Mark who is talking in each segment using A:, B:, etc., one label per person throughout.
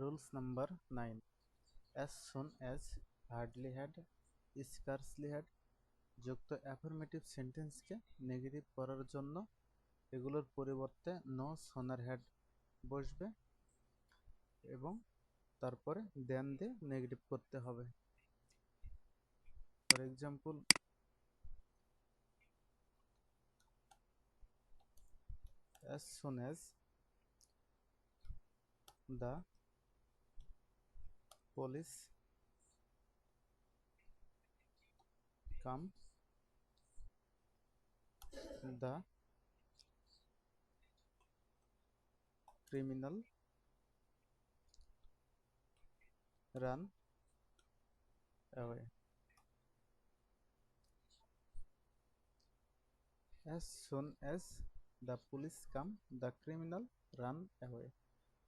A: Rules number 9, as soon as, hardly had, scarcely had যুক্ত affirmative সেন্টেন্সকে negative করার জন্য এগুলোর পরিবর্তে নো সোনার হ্যাড বসবে এবং তারপরে দেন দিয়ে নেগেটিভ করতে হবে। For example, as soon as the police come, the criminal run away. As soon as the police come, the criminal run away.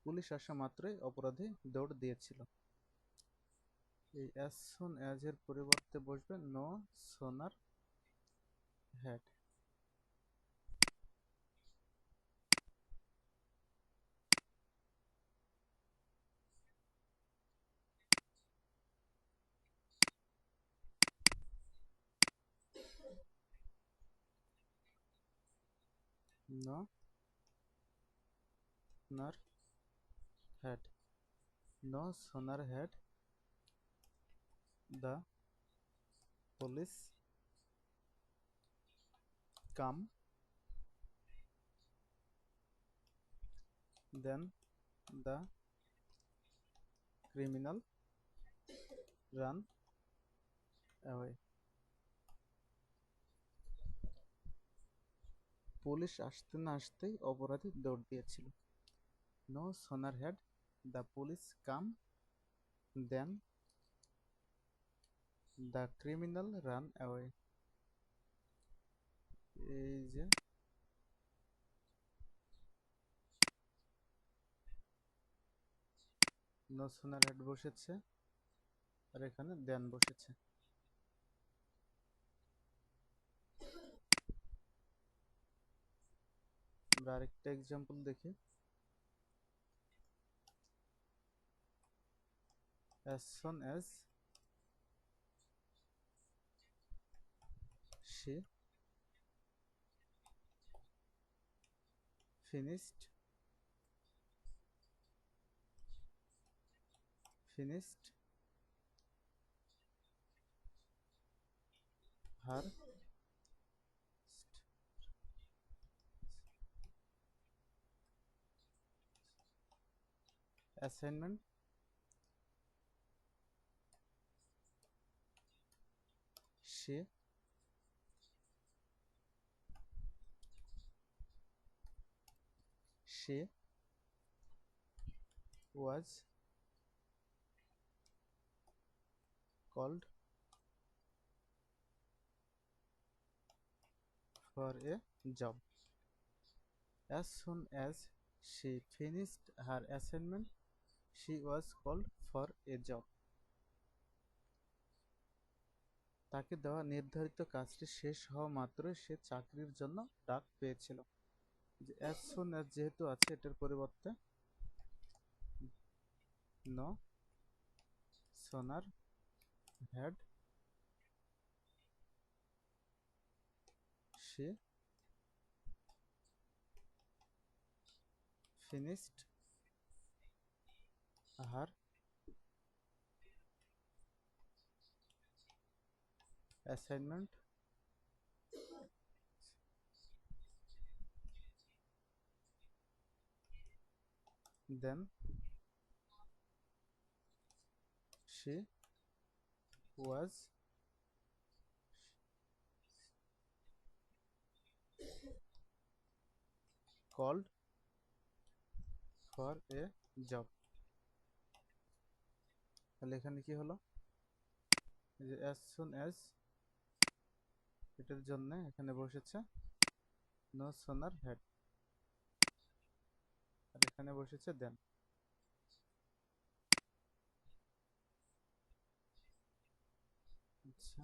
A: Police আসা মাত্রই অপরাধী দৌড় দিয়েছিল। এই as soon as এর পরিবর্তে বসবে no sooner had. No sooner had. No sooner had the police come then the criminal run away. Police আসতে না আসতেই অপরাধী দৌড় দিয়েছিল। No sooner had the police come then the criminal run away. এই যে no sooner had বসেছে আর এখানে দেন বসেছে। আমরা আরেকটা এক্সাম্পল দেখি। as soon as she finished her assignment, she was called for a job. As soon as she finished her assignment, she was called for a job. তাকে দেওয়া নির্ধারিত কাজটি শেষ হওয়া মাত্রই সে চাকরির জন্য ডাক পেয়েছিল। যে as soon as যেহেতু আছে এটার পরিবর্তে no sooner had she finished her assignment, then she was called for a job. তাহলে এখানে কি হলো, যে as soon as এটার জন্য এখানে বসেছে no sooner had আর এখানে বসেছে then। আচ্ছা